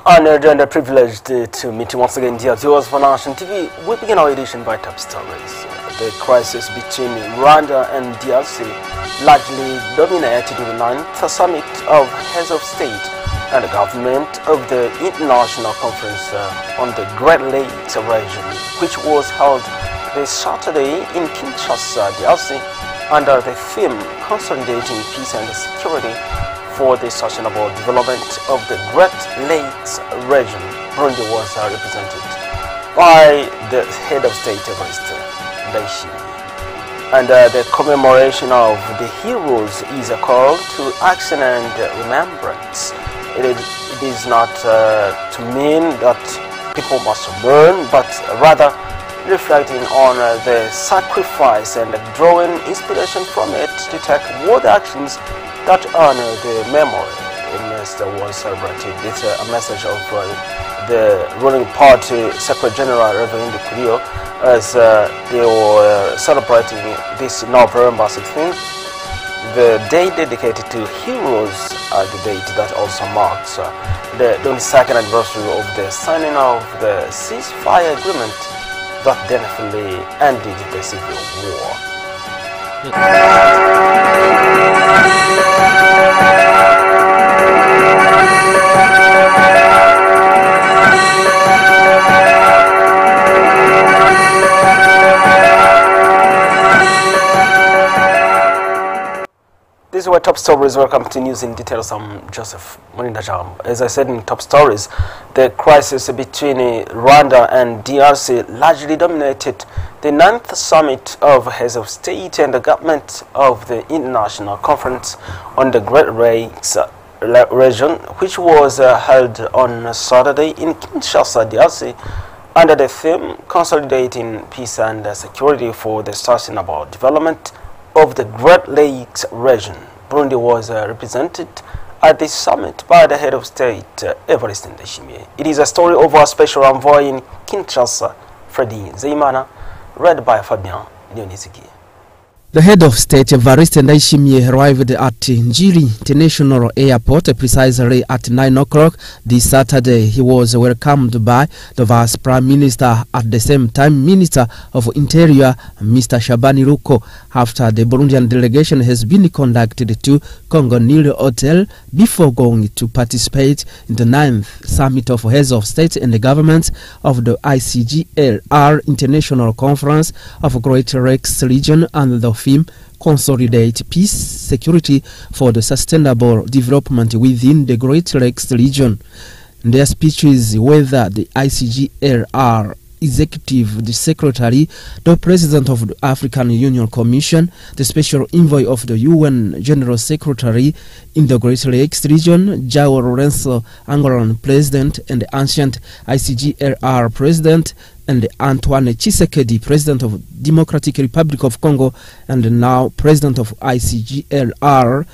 Honored and privileged to meet you once again, dear viewers for Nation TV. We begin our edition by top stories. The crisis between Rwanda and DRC largely dominated the 9th summit of heads of state and the government of the International Conference on the Great Lakes region, which was held this Saturday in Kinshasa, DRC, under the theme Consolidating Peace and Security for the Sustainable Development of the Great Lakes region. Burundi was represented by the head of state, Evariste Ndayishimiye. And the commemoration of the heroes is a call to action and remembrance. It is not to mean that people must burn, but rather reflecting on the sacrifice and drawing inspiration from it to take worthy actions that honor the memory. The minister was celebrated with a message of the ruling party Secretary General Reverend Kurio as they were celebrating this November 16th. The day dedicated to heroes are the date that also marks the 22nd anniversary of the signing of the ceasefire agreement that definitely ended the civil war. These were top stories. Welcome to News in Details. I'm Joseph Munindajam. As I said in top stories, the crisis between Rwanda and DRC largely dominated the 9th summit of heads of state and the government of the International Conference on the Great Lakes region, which was held on Saturday in Kinshasa, DRC, under the theme Consolidating Peace and Security for the Sustainable Development of the Great Lakes region. Burundi was represented at this summit by the head of state, Evariste Ndayishimiye. It is a story of our special envoy in Kinshasa, Freddy Zeimana, read by Fabien Dionysiki. The head of state, Evariste Ndayishimiye, arrived at Njiri International Airport precisely at 9 o'clock this Saturday. He was welcomed by the Vice Prime Minister, at the same time Minister of Interior, Mr. Shabani Ruko, after the Burundian delegation has been conducted to Congo Nile Hotel before going to participate in the 9th Summit of Heads of State and the Governments of the ICGLR International Conference of Great Lakes Region and the theme Consolidate Peace, Security for the Sustainable Development within the Great Lakes region. Their speeches, whether the ICGLR Executive, the Secretary, the President of the African Union Commission, the Special Envoy of the UN General Secretary in the Great Lakes region, João Lourenço, Angolan President, and the ancient ICGLR President, and Antoine Tshisekedi, President of Democratic Republic of Congo, and now President of ICGLR,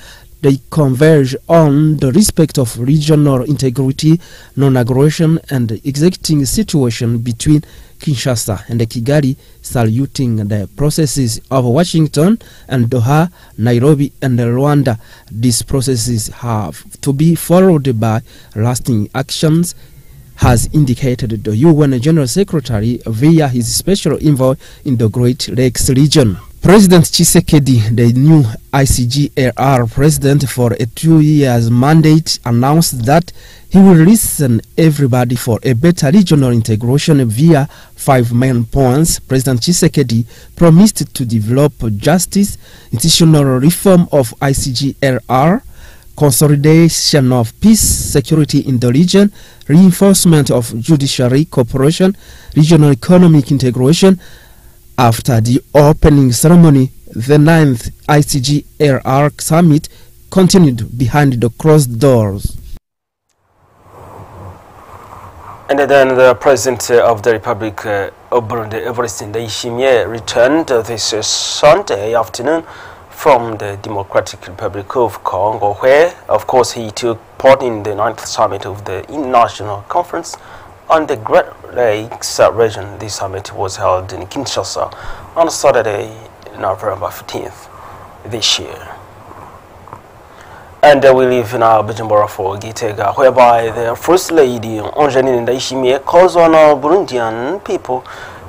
they converge on the respect of regional integrity, non-aggression, and the existing situation between Kinshasa and Kigali, saluting the processes of Washington and Doha, Nairobi, and Rwanda. These processes have to be followed by lasting actions, has indicated the UN General Secretary via his special envoy in the Great Lakes region. President Tshisekedi, the new ICGLR president for a 2-year mandate, announced that he will listen everybody for a better regional integration via 5 main points. President Tshisekedi promised to develop justice, institutional reform of ICGLR, consolidation of peace, security in the region, reinforcement of judiciary cooperation, regional economic integration. After the opening ceremony, the 9th ICGLR summit continued behind the closed doors. And then the President of the Republic of Burundi, Evariste Ndayishimiye, returned this Sunday afternoon from the Democratic Republic of Congo, where, of course, he took part in the 9th summit of the International Conference on the Great Lakes region. This summit was held in Kinshasa on Saturday, November 15th this year. And we live in our Bujumbura for Gitega, whereby the First Lady, Angeline Ndayishimiye, calls on Burundian people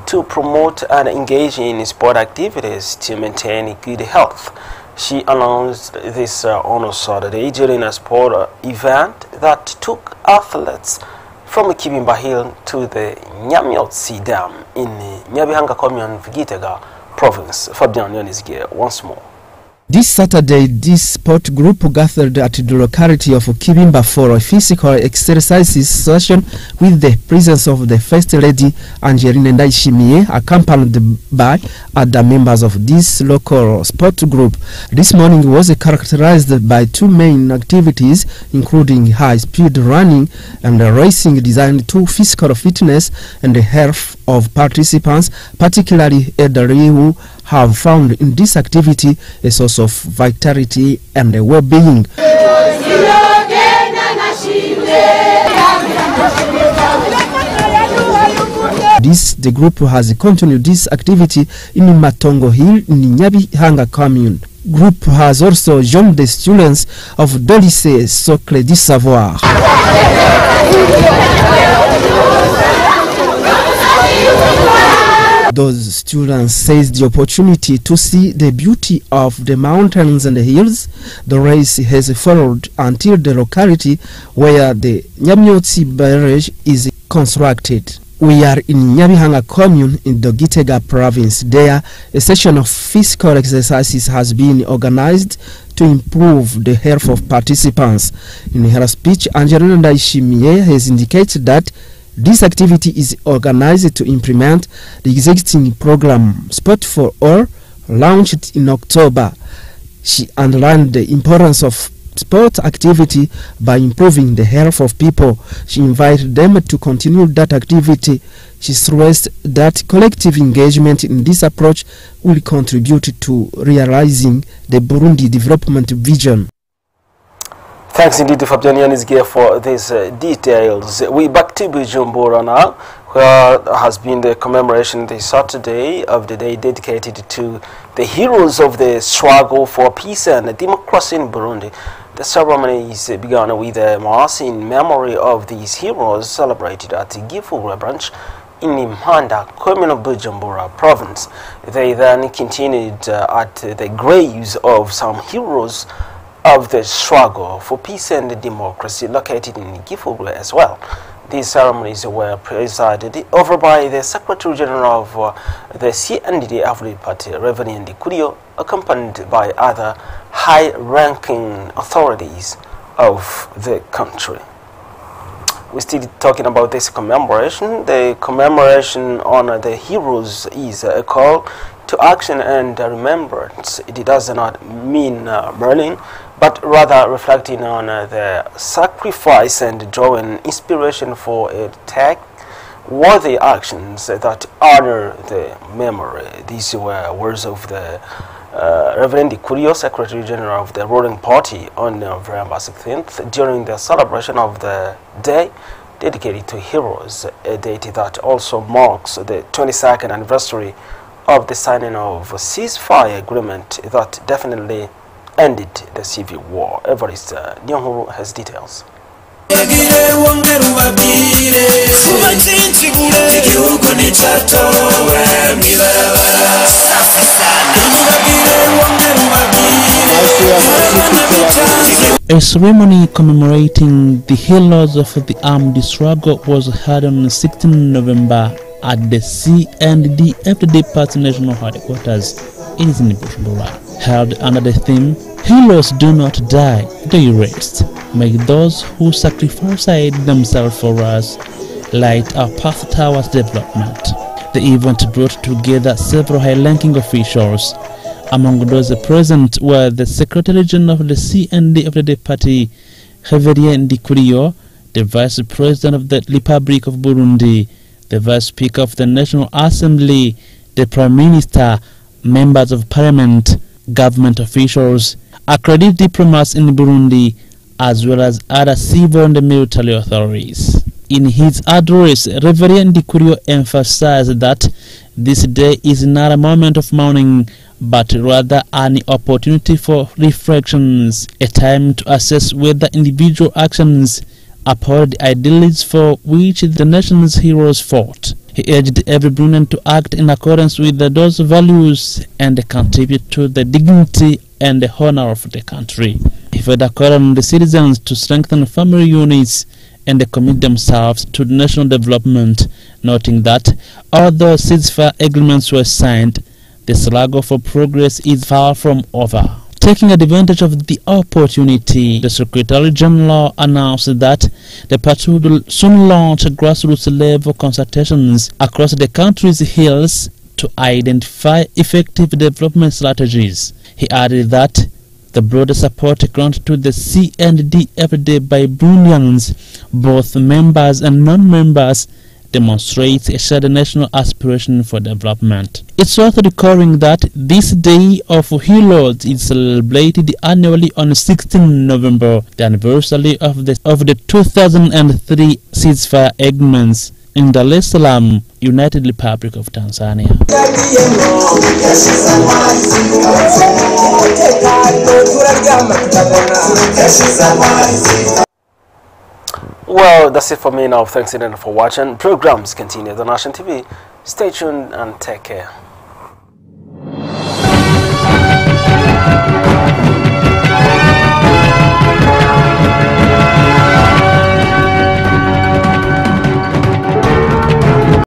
to promote and engage in sport activities to maintain good health. She announced this on Saturday during a sport event that took athletes from Kibimba Hill to the Nyamyotsi Dam in Nyabihanga Commune, Gitega Province. Fabian Yonisge once more. This Saturday, this sport group gathered at the locality of Kibimba for a physical exercises session with the presence of the First Lady Angeline Ndayishimiye, accompanied by other members of this local sport group. This morning was characterized by two main activities, including high-speed running and racing designed to physical fitness and the health of participants, particularly elderly who have found in this activity a source of vitality and well-being. The group has continued this activity in Matongo Hill in Nyabihanga Commune. Group has also joined the students of the Lycée Socle du Savoir. Those students seized the opportunity to see the beauty of the mountains and the hills. The race has followed until the locality where the Nyamyotsi barrage is constructed. We are in Nyabihanga Commune in the Gitega Province. There, a session of physical exercises has been organized to improve the health of participants. In her speech, Angeline Ndayishimiye has indicated that this activity is organized to implement the existing program Sport for All, launched in October. She underlined the importance of sport activity by improving the health of people. She invited them to continue that activity. She stressed that collective engagement in this approach will contribute to realizing the Burundi development vision. Thanks indeed to Fabian Yonisge for these details. We back to Bujumbura now, where has been the commemoration this Saturday of the day dedicated to the heroes of the struggle for peace and democracy in Burundi. The ceremonies began with a mass in memory of these heroes celebrated at Gifugwe branch in Imhanda, Commune of Bujumbura Province. They then continued at the graves of some heroes of the struggle for peace and democracy located in Gifugwe as well. These ceremonies were presided over by the Secretary General of the CNDD Afri Party, Reverend Ndikurio, accompanied by other high-ranking authorities of the country. We're still talking about this commemoration. The commemoration on the heroes is a call to action and remembrance. It does not mean burning, but rather reflecting on the sacrifice and drawing inspiration for worthy actions that honor the memory. These were words of the Reverend Ndikurio, Secretary General of the ruling party, on November 16th during the celebration of the day dedicated to heroes, a date that also marks the 22nd anniversary of the signing of a ceasefire agreement that definitely ended the civil war. Everest Nyonhuru has details. A ceremony commemorating the heroes of the armed struggle was held on 16 November at the CNDD FDD Party National Headquarters in Bujumbura, held under the theme, "Heroes do not die, they rest. Make those who sacrifice themselves for us light our path towards development." The event brought together several high-ranking officials. Among those present were the Secretary General of the CNDD FDD Party, Reverend Ndikurio, the Vice President of the Republic of Burundi, the Vice Speaker of the National Assembly, the Prime Minister, members of Parliament, government officials, accredited diplomats in Burundi, as well as other civil and military authorities. In his address, Reverend Dikurio emphasized that this day is not a moment of mourning, but rather an opportunity for reflections, a time to assess whether individual actions uphold the ideals for which the nation's heroes fought. He urged every Burundian to act in accordance with those values and contribute to the dignity and the honor of the country. He further called on the citizens to strengthen family units and commit themselves to national development, noting that although ceasefire agreements were signed, the struggle for progress is far from over. Taking advantage of the opportunity, the Secretary General announced that the party would soon launch grassroots level consultations across the country's hills to identify effective development strategies. He added that the broader support granted to the CNDFDD by Burundians, both members and non-members, demonstrates a shared national aspiration for development. It's worth recalling that this Day of Heroes is celebrated annually on 16 November, the anniversary of the 2003 ceasefire agreements in Dar es Salaam, United Republic of Tanzania. Well, that's it for me now. Thanks again for watching. Programs continue on Nation TV. Stay tuned and take care.